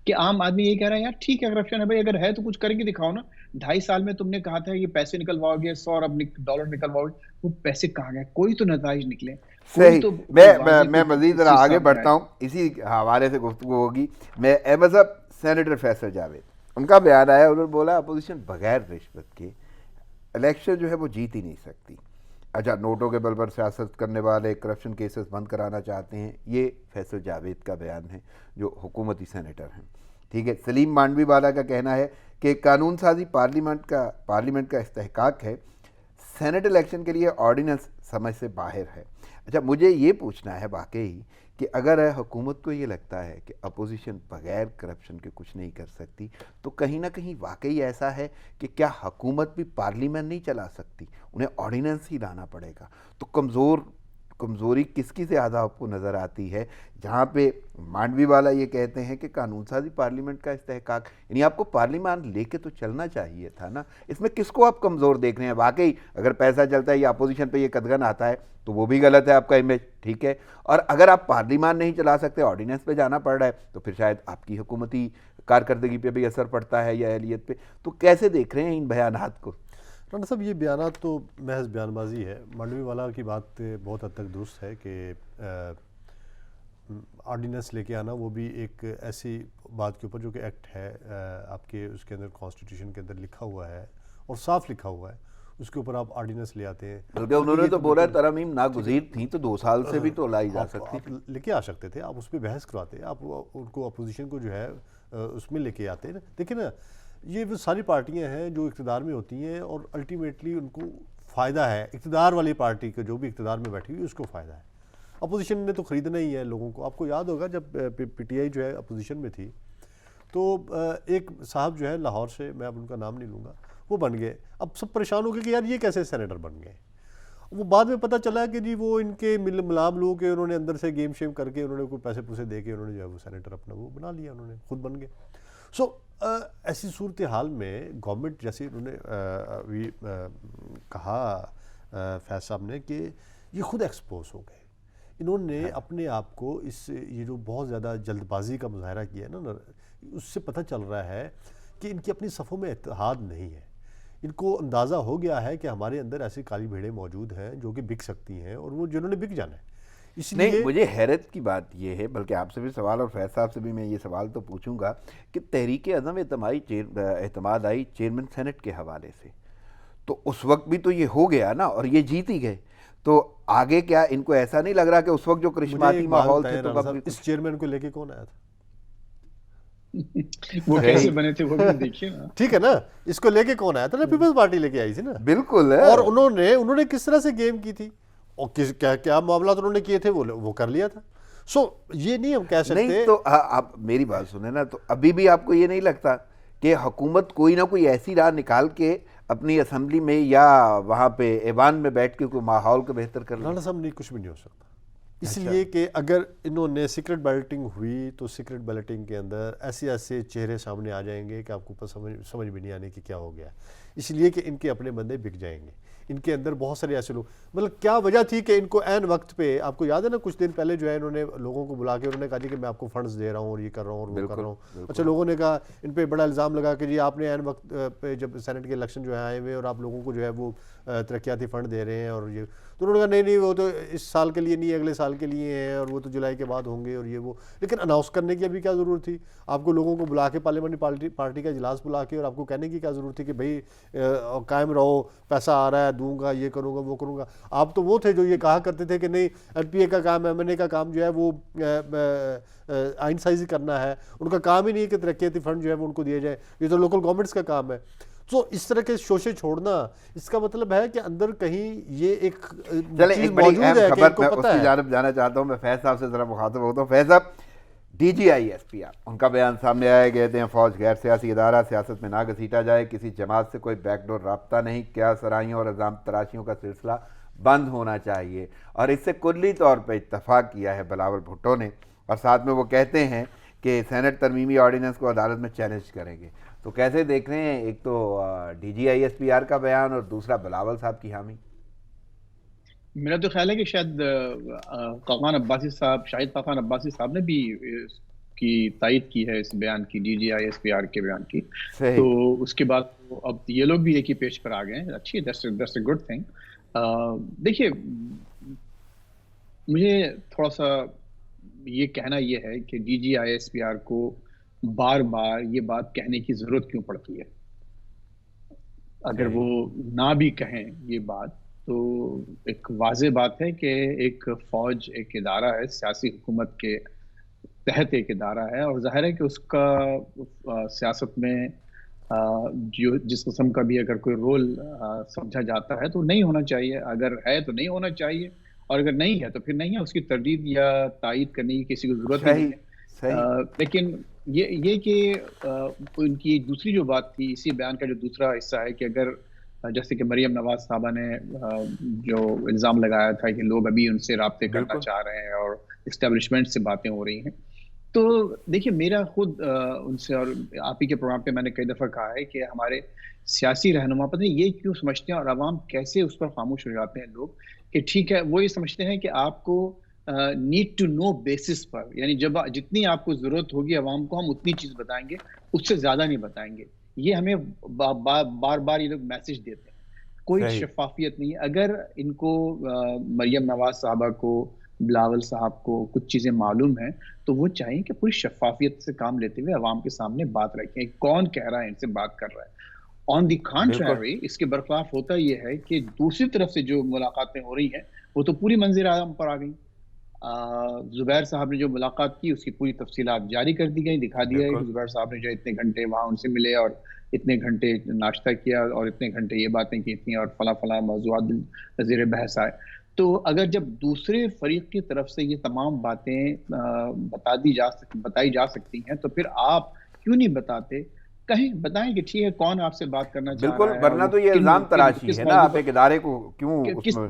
Speaker 3: کہ عام آدمی یہی کہہ رہا ہے یار ٹھیک ہے کرپشن ہے بھائی، اگر ہے تو کچھ کر کے دکھاؤ نا. 2.5 سال میں تم نے کہا تھا کہ پیسے نکلواؤ گے، $100 نکلواؤ گے، وہ پیسے کہاں گئے؟ کوئی تو نتائج نکلے، کوئی
Speaker 2: صحیح.
Speaker 3: تو واضح
Speaker 2: میں
Speaker 3: کوئی
Speaker 2: مزید ذرا
Speaker 3: چیز
Speaker 2: آگے
Speaker 3: سامنے
Speaker 2: بڑھتا
Speaker 3: آئے.
Speaker 2: ہوں، اسی حوالے سے گفتگو ہوگی. میں احمد صاحب، سینیٹر فیصل جاوید، ان کا بیان آیا، انہوں نے بولا اپوزیشن بغیر رشوت کے الیکشن جو ہے وہ جیت ہی نہیں سکتی. اچھا، نوٹوں کے بل پر سیاست کرنے والے کرپشن کیسز بند کرانا چاہتے ہیں، یہ فیصل جاوید کا بیان ہے جو حکومتی سینیٹر ہیں. ٹھیک ہے. سلیم مانڈوی والا کا کہنا ہے کہ قانون سازی پارلیمنٹ کا استحقاق ہے، سینٹ الیکشن کے لیے آرڈیننس سمجھ سے باہر ہے. اچھا، مجھے یہ پوچھنا ہے واقعی کہ اگر حکومت کو یہ لگتا ہے کہ اپوزیشن بغیر کرپشن کے کچھ نہیں کر سکتی، تو کہیں نہ کہیں واقعی ایسا ہے کہ کیا حکومت بھی پارلیمنٹ نہیں چلا سکتی، انہیں آرڈیننس ہی لانا پڑے گا؟ تو کمزوری کس کی زیادہ آپ کو نظر آتی ہے؟ جہاں پہ مانڈوی والا یہ کہتے ہیں کہ قانون سازی پارلیمنٹ کا استحقاق، یعنی آپ کو پارلیمان لے کے تو چلنا چاہیے تھا نا. اس میں کس کو آپ کمزور دیکھ رہے ہیں؟ واقعی اگر پیسہ چلتا ہے یا اپوزیشن پہ یہ قدغن آتا ہے تو وہ بھی غلط ہے آپ کا امیج، ٹھیک ہے. اور اگر آپ پارلیمان نہیں چلا سکتے، آرڈیننس پہ جانا پڑ رہا ہے، تو پھر شاید آپ کی حکومتی کارکردگی پہ بھی اثر پڑتا ہے یا اہلیت پہ. تو کیسے دیکھ رہے ہیں ان بیانات کو؟
Speaker 1: رانا صاحب، یہ بیانات تو محض بیان بازی ہے. مانڈوی والا کی بات بہت حد تک درست ہے کہ آرڈیننس لے کے آنا وہ بھی ایک ایسی بات کے اوپر جو کہ ایکٹ ہے آپ کے، اس کے اندر کانسٹیٹیوشن کے اندر لکھا ہوا ہے اور صاف لکھا ہوا ہے، اس کے اوپر آپ آرڈیننس لے آتے ہیں.
Speaker 2: بلکہ انہوں نے تو بولا ترامیم ناگزیر تھیں تو 2 سال سے بھی تو لائی جا سکتی
Speaker 1: آپ لے کے آ سکتے تھے، آپ اس پہ بحث کرواتے، آپ ان کو اپوزیشن کو جو ہے اس میں لے کے آتے. دیکھیں نا، یہ وہ ساری پارٹیاں ہیں جو اقتدار میں ہوتی ہیں اور الٹیمیٹلی ان کو فائدہ ہے، اقتدار والی پارٹی کو، جو بھی اقتدار میں بیٹھی ہوئی اس کو فائدہ ہے. اپوزیشن نے تو خریدنا ہی ہے لوگوں کو. آپ کو یاد ہوگا جب پی ٹی آئی جو ہے اپوزیشن میں تھی تو ایک صاحب جو ہے لاہور سے، میں اب ان کا نام نہیں لوں گا، وہ بن گئے. اب سب پریشان ہو گئے کہ یار یہ کیسے سینیٹر بن گئے. وہ بعد میں پتہ چلا کہ جی وہ ان کے ملام لوگ کے انہوں نے اندر سے گیم شیم کر کے انہوں نے کوئی پیسے پوسے دے کے انہوں نے جو ہے وہ سینیٹر اپنا وہ بنا لیا، انہوں نے خود بن گئے. سو ایسی صورتحال میں گورنمنٹ، جیسے انہوں نے ابھی کہا فیض صاحب نے، کہ یہ خود ایکسپوز ہو گئے. انہوں نے اپنے آپ کو یہ جو بہت زیادہ جلد بازی کا مظاہرہ کیا ہے نا، اس سے پتہ چل رہا ہے کہ ان کی اپنی صفوں میں اتحاد نہیں ہے. ان کو اندازہ ہو گیا ہے کہ ہمارے اندر ایسی کالی بھیڑیں موجود ہیں جو کہ بک سکتی ہیں اور وہ جنہوں نے بک جانا ہے. اس لیے
Speaker 2: نہیں، مجھے حیرت کی بات یہ ہے، بلکہ آپ سے بھی سوال اور فیض صاحب سے بھی میں یہ سوال تو پوچھوں گا کہ تحریک عدم اعتماد آئی چیئرمین سینٹ کے حوالے سے، تو اس وقت بھی تو یہ ہو گیا نا اور یہ جیت ہی گئے. تو آگے کیا ان کو ایسا نہیں لگ رہا کہ اس وقت جو کرشماتی ماحول تھے تو
Speaker 1: اس چیئرمین کو لے کے کون آیا تھا؟
Speaker 3: وہ کیسے بنے تھے وہ بھی دیکھیے نا.
Speaker 1: ٹھیک ہے نا، اس کو لے کے کون آیا تھا نا؟ پیپلز پارٹی لے کے آئی تھی نا.
Speaker 2: بالکل.
Speaker 1: اور انہوں نے کس طرح سے گیم کی تھی اور کیا معاملات انہوں نے کیے تھے وہ کر لیا تھا. سو یہ نہیں ہم کہہ سکتے. نہیں
Speaker 2: تو آپ میری بات سنیں نا، تو ابھی بھی آپ کو یہ نہیں لگتا کہ حکومت کوئی نہ کوئی ایسی راہ نکال کے اپنی اسمبلی میں یا وہاں پہ ایوان میں بیٹھ کے کوئی ماحول کو بہتر کر لے؟
Speaker 1: رانا صاحب، نہیں، کچھ بھی نہیں ہو سکتا. اس لیے کہ اگر انہوں نے سیکرٹ بیلٹنگ ہوئی تو سیکرٹ بیلٹنگ کے اندر ایسے چہرے سامنے آ جائیں گے کہ آپ کو سمجھ بھی نہیں آنے کہ کیا ہو گیا. اس لیے کہ ان کے اپنے بندے بک جائیں گے. ان کے اندر بہت سارے ایسے لوگ، مطلب کیا وجہ تھی کہ ان کو عین وقت پہ، آپ کو یاد ہے نا کچھ دن پہلے جو ہے انہوں نے لوگوں کو بلا کے انہوں نے کہا جی کہ میں آپ کو فنڈز دے رہا ہوں اور یہ کر رہا ہوں اور وہ کر رہا ہوں. اچھا، لوگوں نے کہا، ان پہ بڑا الزام لگا کہ جی آپ نے عین وقت پہ جب سینٹ کے الیکشن جو ہے آئے ہوئے اور آپ لوگوں کو جو ہے وہ ترقیاتی فنڈ دے رہے ہیں اور یہ. تو انہوں نے کہا نہیں وہ تو اس سال کے لیے نہیں، اگلے سال کے لیے ہیں اور وہ تو جولائی کے بعد ہوں گے اور یہ وہ. لیکن اناؤنس کرنے کی ابھی کیا ضرورت تھی؟ آپ کو لوگوں کو بلا کے پارلیمنٹری پارٹی کا اجلاس بلا کے اور آپ کو کہنے کی کیا ضرورت تھی کہ بھائی قائم رہو، پیسہ آ رہا ہے، دوں گا، یہ کروں گا، وہ کروں گا. آپ تو وہ تھے جو یہ کہا کرتے تھے کہ نہیں، ایل پی اے کا کام، ایم این اے کا کام جو ہے وہ آئین سازی کرنا ہے. ان کا کام ہی نہیں ہے کہ ترقیاتی فنڈ جو ہے وہ ان کو دیا جائے، یہ تو لوکل گورنمنٹس کا کام ہے. تو اس طرح کے شوشے چھوڑنا، اس کا مطلب ہے کہ اندر کہیں یہ ایک چیز موجود ہے کہ ان کو پتہ ہے.
Speaker 2: اس کی جانب جانا چاہتا ہوں، میں فیض صاحب سے ذرا مخاطب ہوتا ہوں. فیض صاحب، D G I S P R, ان کا بیان سامنے آیا، کہتے ہیں فوج غیر سیاسی ادارہ، سیاست میں نہ گھسیٹا جائے، کسی جماعت سے کوئی بیک ڈور رابطہ نہیں، کیا سرائیوں اور عزام تراشیوں کا سلسلہ بند ہونا چاہیے. اور اس سے کلی طور پہ اتفاق کیا ہے بلاول بھٹو نے، اور ساتھ میں وہ کہتے ہیں کہ سینٹ ترمیمی آرڈیننس کو عدالت میں چیلنج کریں گے. تو کیسے دیکھ رہے ہیں ایک تو D G I S P R کا بیان اور دوسرا بلاول صاحب کی حامی؟
Speaker 3: میرا تو خیال ہے کہ شاید خاقان عباسی صاحب، شاہد خاقان عباسی صاحب نے بھی کی تائید کی ہے اس بیان کی, DGISPR کے بیان کی.
Speaker 2: صحیح.
Speaker 3: تو اس کے بعد اب یہ لوگ بھی ایک ہی پیج پر آ گئے ہیں. اچھی, that's a good thing. دیکھیے, مجھے تھوڑا سا یہ کہنا یہ ہے کہ DGISPR کو بار بار یہ بات کہنے کی ضرورت کیوں پڑتی ہے. اگر وہ نہ بھی کہیں یہ بات, تو ایک واضح بات ہے کہ ایک فوج ایک ادارہ ہے, سیاسی حکومت کے تحت ایک ادارہ ہے, اور ظاہر ہے کہ اس کا سیاست میں جو جس قسم کا بھی اگر کوئی رول سمجھا جاتا ہے تو نہیں ہونا چاہیے. اگر ہے تو نہیں ہونا چاہیے, اور اگر نہیں ہے تو پھر نہیں ہے. اس کی تردید یا تائید کرنے کی کسی کو ضرورت نہیں ہے. لیکن یہ کہ ان کی دوسری جو بات تھی, اسی بیان کا جو دوسرا حصہ ہے کہ اگر جیسے کہ مریم نواز صاحبہ نے جو الزام لگایا تھا کہ لوگ ابھی ان سے رابطے کرنا چاہ رہے ہیں اور اسٹیبلشمنٹ سے باتیں ہو رہی ہیں, تو دیکھیے میرا خود ان سے, اور آپ ہی کے پروگرام پہ میں نے کئی دفعہ کہا ہے کہ ہمارے سیاسی رہنما پتہ نہیں یہ کیوں سمجھتے ہیں, اور عوام کیسے اس پر خاموش ہو جاتے ہیں لوگ, کہ ٹھیک ہے وہ یہ سمجھتے ہیں کہ آپ کو نیڈ ٹو نو بیسس پر, یعنی جب جتنی آپ کو ضرورت ہوگی عوام کو ہم اتنی چیز بتائیں گے, اس سے زیادہ نہیں بتائیں گے. یہ ہمیں بار بار یہ لوگ میسج دیتے ہیں. کوئی شفافیت نہیں ہے. اگر ان کو مریم نواز صاحبہ کو, بلاول صاحب کو کچھ چیزیں معلوم ہیں تو وہ چاہیے کہ پوری شفافیت سے کام لیتے ہوئے عوام کے سامنے بات رکھیں, کون کہہ رہا ہے ان سے بات کر رہا ہے. آن دی کانٹریری, اس کے برخلاف ہوتا یہ ہے کہ دوسری طرف سے جو ملاقاتیں ہو رہی ہیں وہ تو پوری منظر عام پر آ گئی. زبیر صاحب نے جو ملاقات کی اس کی پوری تفصیلات جاری کر دی گئی, دکھا دیا ہے کہ زبیر صاحب نے جو اتنے گھنٹے وہاں ان سے ملے اور اتنے گھنٹے ناشتہ کیا اور اتنے گھنٹے یہ باتیں کی تھیں اور فلاں فلاں موضوعات زیر بحث آئے. تو اگر جب دوسرے فریق کی طرف سے یہ تمام باتیں بتائی جا سکتی ہیں تو پھر آپ کیوں نہیں بتاتے؟ کہیں بتائیں کہ ٹھیک ہے کون آپ سے بات کرنا چاہ رہا ہے.
Speaker 2: بالکل, ورنہ تو یہ الزام تراشی ہے نا, آپ ایک ادارے کو کیوں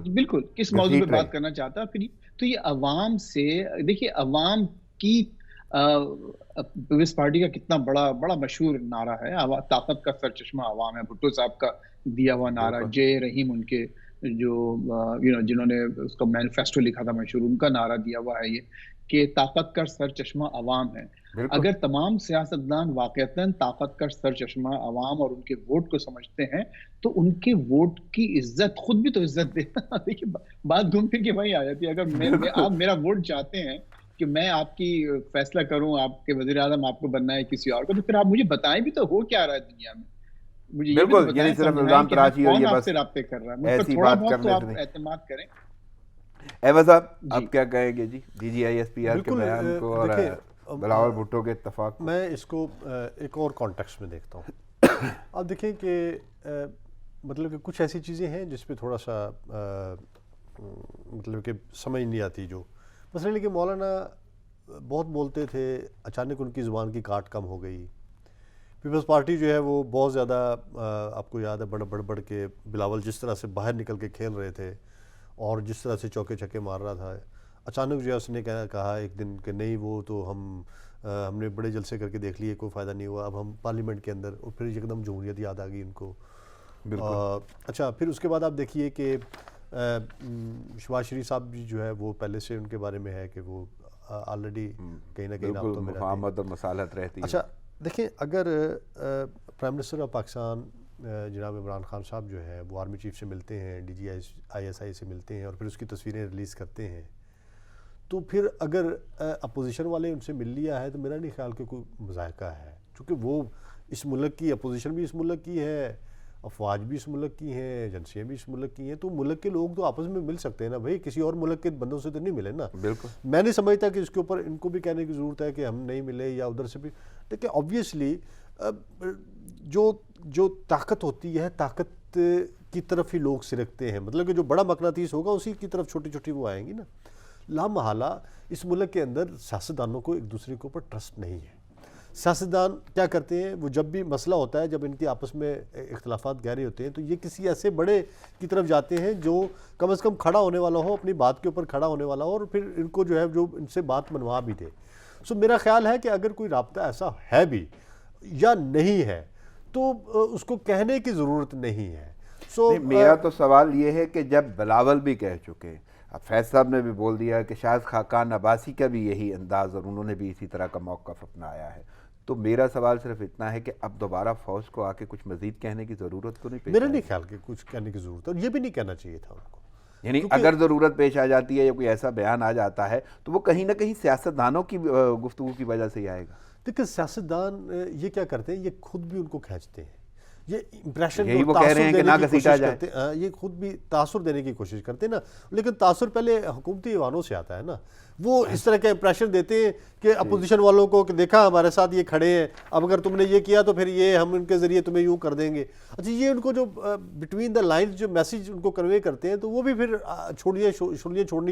Speaker 3: بالکل کس موضوع پہ بات کرنا چاہتا ہے. پھر تو یہ عوام سے, دیکھیے عوام کی پیپلز پارٹی کا کتنا بڑا مشہور نعرہ ہے, طاقت کا سرچشمہ عوام ہے. بھٹو صاحب کا دیا ہوا نعرہ, جے رحیم ان کے جو جنہوں نے اس کا مینیفیسٹو لکھا تھا مشہور, ان کا نعرہ دیا ہوا ہے یہ کہ طاقت کا سر چشمہ عوام ہے. اگر تمام سیاستدان واقعتاً طاقت کا سر چشمہ عوام اور ان کے ووٹ کو سمجھتے ہیں تو ان کے ووٹ کی عزت خود بھی تو عزت دیتا. دیکھیے بات گھوم پھر کے وہی آ جاتی ہے. اگر آپ میرا ووٹ چاہتے ہیں کہ میں آپ کی فیصلہ کروں, آپ کے وزیر اعظم آپ کو بننا ہے کسی اور کو, تو پھر آپ مجھے بتائیں بھی تو ہو کیا رہا ہے دنیا میں. مجھے یہ بھی بتائیں کہ کون آپ سے رابطے کر رہا ہے. مجھ پر تھوڑا بہت تو آپ اعتماد کریں.
Speaker 2: ایوز صاحب آپ کیا کہیں گے جی DGISPR کے بیان کو اور بلاول بھٹو کے اتفاق؟
Speaker 1: میں اس کو ایک اور کانٹیکسٹ میں دیکھتا ہوں. آپ دیکھیں کہ مطلب کہ کچھ ایسی چیزیں ہیں جس پہ تھوڑا سا مطلب کہ سمجھ نہیں آتی. جو مثلا کہ مولانا بہت بولتے تھے, اچانک ان کی زبان کی کاٹ کم ہو گئی. پیپلز پارٹی جو ہے وہ بہت زیادہ, آپ کو یاد ہے بڑھ کے بلاول جس طرح سے باہر نکل کے کھیل رہے تھے اور جس طرح سے چوکے چھکے مار رہا تھا, اچانک جو ہے اس نے کہا ایک دن کہ نہیں وہ تو ہم نے بڑے جلسے کر کے دیکھ لیے, کوئی فائدہ نہیں ہوا, اب ہم پارلیمنٹ کے اندر, اور پھر ایک دم جمہوریت یاد آ گئی ان کو. اچھا, پھر اس کے بعد آپ دیکھیے کہ شہباز شریف صاحب بھی جو ہے وہ پہلے سے ان کے بارے میں ہے کہ وہ آلریڈی کہیں نہ کہیں رابطوں میں
Speaker 2: مفاہمت اور مصالحت رہتی ہے.
Speaker 1: اچھا دیکھیں, اگر پرائم منسٹر آف پاکستان جناب عمران خان صاحب جو ہے وہ آرمی چیف سے ملتے ہیں, DGISI سے ملتے ہیں اور پھر اس کی تصویریں ریلیز کرتے ہیں, تو پھر اگر اپوزیشن والے ان سے مل لیا ہے تو میرا نہیں خیال کہ کوئی مذائقہ ہے, چونکہ وہ اس ملک کی اپوزیشن بھی اس ملک کی ہے, افواج بھی اس ملک کی ہیں, ایجنسیاں بھی اس ملک کی ہیں, تو ملک کے لوگ تو آپس میں مل سکتے ہیں نا بھائی, کسی اور ملک کے بندوں سے تو نہیں ملے نا.
Speaker 2: بالکل, میں
Speaker 1: نہیں سمجھتا کہ اس کے اوپر ان کو بھی کہنے کی ضرورت ہے کہ ہم نہیں ملے یا ادھر سے بھی. دیکھیں آبویسلی جو طاقت ہوتی ہے, طاقت کی طرف ہی لوگ سرکتے ہیں, مطلب کہ جو بڑا مقناطیس ہوگا اسی کی طرف چھوٹی چھوٹی وہ آئیں گی نا. لا محالہ اس ملک کے اندر سیاستدانوں کو ایک دوسرے کے اوپر ٹرسٹ نہیں ہے. سیاستدان کیا کرتے ہیں, وہ جب بھی مسئلہ ہوتا ہے, جب ان کے آپس میں اختلافات گہرے ہوتے ہیں, تو یہ کسی ایسے بڑے کی طرف جاتے ہیں جو کم از کم کھڑا ہونے والا ہو, اپنی بات کے اوپر کھڑا ہونے والا ہو, اور پھر ان کو جو ہے جو ان سے بات منوا بھی دے. سو میرا خیال ہے کہ اگر کوئی رابطہ ایسا ہے بھی یا نہیں ہے تو اس کو کہنے کی ضرورت نہیں ہے.
Speaker 2: میرا تو سوال یہ ہے کہ جب بلاول بھی کہہ چکے, اب فیض صاحب نے بھی بول دیا کہ شاید خاقان عباسی کا بھی یہی انداز اور انہوں نے بھی اسی طرح کا موقف اپنایا ہے. تو میرا سوال صرف اتنا ہے کہ اب دوبارہ فوج کو آ کے کچھ مزید کہنے کی ضرورت تو نہیں پیش
Speaker 1: میرا نہیں خیال کہ کچھ کہنے کی ضرورت ہے، اور یہ بھی نہیں کہنا چاہیے تھا ان کو.
Speaker 2: یعنی اگر ضرورت پیش آ جاتی ہے یا کوئی ایسا بیان آ جاتا ہے تو وہ کہیں نہ کہیں سیاستدانوں کی گفتگو کی وجہ سے ہی آئے گا.
Speaker 1: دیکھیں سیاستدان یہ کیا کرتے ہیں، یہ خود بھی ان کو کھینچتے ہیں، یہ امپریشن
Speaker 2: یہی وہ کہہ رہے ہیں کہ نہ گھسیٹا جائے.
Speaker 1: یہ خود بھی تاثر دینے کی کوشش کرتے ہیں نا، لیکن تاثر پہلے حکومتی ایوانوں سے آتا ہے نا. وہ اس طرح کا امپریشن دیتے ہیں کہ اپوزیشن والوں کو کہ دیکھا ہمارے ساتھ یہ کھڑے ہیں، اب اگر تم نے یہ کیا تو پھر یہ ہم ان کے ذریعے تمہیں یوں کر دیں گے. اچھا یہ ان کو جو بٹوین دا لائنز جو میسیج ان کو کنوے کرتے ہیں تو وہ بھی پھر چھوڑنی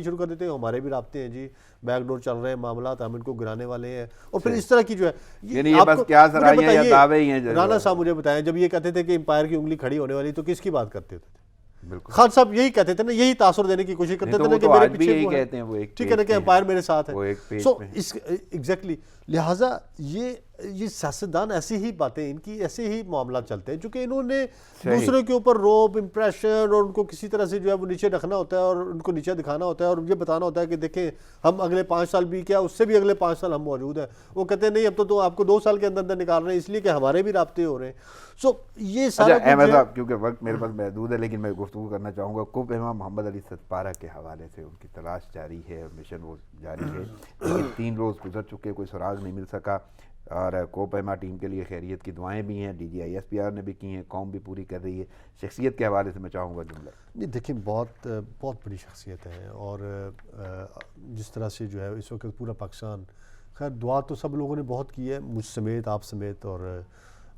Speaker 1: شروع کر دیتے ہیں. ہمارے بھی رابطے ہیں جی، بیک ڈور چل رہے ہیں معاملات، ہم ان کو گرانے والے ہیں. اور پھر اس طرح کی جو ہے
Speaker 2: یعنی یہ بس کیا سرائیاں یا دعوے ہی ہیں.
Speaker 1: رانا صاحب مجھے بتائیں، جب یہ کہتے تھے کہ امپائر کی انگلی کھڑی ہونے والی تو کس کی بات کرتے تھے؟
Speaker 2: بالکل
Speaker 1: خان صاحب یہی کہتے تھے نا، یہی تاثر دینے کی کوشش کرتے تھے نا کہ میرے پیچھے وہ
Speaker 2: کہتے ہیں وہ ایک
Speaker 1: ٹھیک ہے نا کہ امپائر میرے ساتھ ہے. سو ایگزیکٹلی لہٰذا یہ سیاستدان ایسی ہی باتیں، ان کی ایسے ہی معاملات چلتے ہیں چونکہ انہوں نے دوسروں کے اوپر روب امپریشن اور ان کو کسی طرح سے جو ہے وہ نیچے رکھنا ہوتا ہے اور ان کو نیچے دکھانا ہوتا ہے اور یہ بتانا ہوتا ہے کہ دیکھیں ہم اگلے 5 سال بھی کیا اس سے بھی اگلے 5 سال ہم موجود ہیں. وہ کہتے ہیں نہیں اب تو آپ کو 2 سال کے اندر اندر نکال رہے ہیں اس لیے کہ ہمارے بھی رابطے ہو رہے ہیں. سو یہ سارا
Speaker 2: احمد صاحب کیونکہ وقت میرے پاس محدود ہے لیکن میں گفتگو کرنا چاہوں گا. کوپ امام محمد علی ستپارہ کے حوالے سے ان کی تلاش جاری ہے اور مشن وہ جاری ہے، لیکن 3 روز گزر چکے، کوئی سراغ نہیں مل سکا. اور کوپ اما ٹیم کے لیے خیریت کی دعائیں بھی ہیں، DGI-SPR نے بھی کی ہیں، قوم بھی پوری کر رہی ہے. شخصیت کے حوالے سے میں چاہوں گا جملہ.
Speaker 1: نہیں دیکھیں بہت بڑی شخصیت ہے اور جس طرح سے جو ہے اس وقت پورا پاکستان، خیر دعا تو سب لوگوں نے بہت کی ہے مجھ سمیت آپ سمیت، اور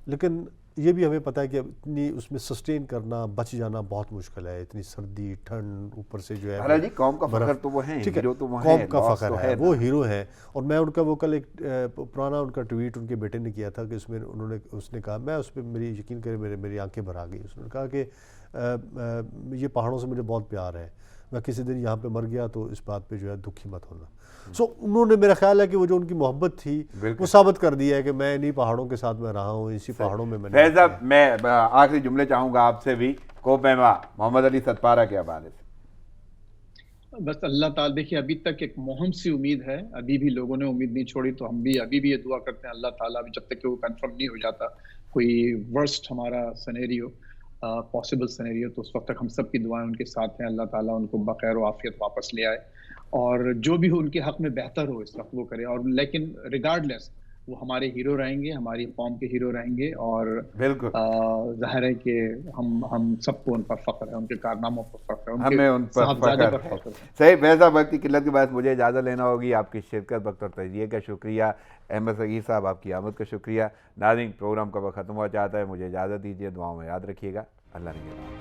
Speaker 1: لیکن یہ بھی ہمیں پتہ ہے کہ اتنی اس میں سسٹین کرنا بچ جانا بہت مشکل ہے. اتنی سردی ٹھنڈ اوپر سے جو ہے
Speaker 2: جی قوم کا فخر تو وہ ہیں، ہیرو تو وہ ہیں،
Speaker 1: قوم کا فخر ہے، وہ ہیرو ہیں. اور میں ان کا وہ کل ایک پرانا ان کا ٹویٹ ان کے بیٹے نے کیا تھا کہ اس نے کہا، میں اس پہ میری یقین کرے میری آنکھیں بھر آ گئی. اس نے کہا کہ یہ پہاڑوں سے مجھے بہت پیار ہے، میں کسی دن یہاں پہ مر گیا تو اس بات پہ جو ہے دکھی مت ہونا. سو انہوں نے میرا خیال ہے کہ وہ جو ان کی محبت تھی وہ ثابت کر دیا ہے کہ میں انہی پہاڑوں کے ساتھ میں رہا ہوں، اسی پہاڑوں میں.
Speaker 2: فیض صاحب میں آخری جملے چاہوں گا آپ سے بھی کوپ اما محمد علی ستپارہ کے حوالے سے.
Speaker 3: بس اللہ تعالیٰ دیکھیے ابھی تک ایک مہم سی امید ہے، ابھی بھی لوگوں نے امید نہیں چھوڑی، تو ہم بھی ابھی بھی یہ دعا کرتے ہیں اللہ تعالیٰ بھی جب تک کہ وہ کنفرم نہیں ہو جاتا کوئی ورسٹ ہمارا سینیریو پاسبل سینیریو، تو اس وقت تک ہم سب کی دعائیں ان کے ساتھ ہیں. اللہ تعالیٰ ان کو بخیر و عافیت واپس لے آئے اور جو بھی ہو ان کے حق میں بہتر ہو اس وقت وہ کرے. اور لیکن ریگارڈلیس وہ ہمارے ہیرو رہیں گے، ہماری قوم کے ہیرو رہیں گے. اور
Speaker 2: بالکل
Speaker 3: ظاہر ہے کہ ہم سب کو ان پر فخر ہے، ان کے کارناموں پر فخر ہے،
Speaker 2: ہمیں ان پر فخر ہے. صحیح. فیض صاحب وقت کی قلت کے باعث مجھے اجازت لینا ہوگی. آپ کی شرکت وقت اور تجزیے کا شکریہ. احمد صغیر صاحب آپ کی آمد کا شکریہ. ناظرین پروگرام کا وقت ختم ہوا چاہتا ہے، مجھے اجازت دیجیے. دعاؤں میں یاد رکھیے گا. اللہ نگہبان.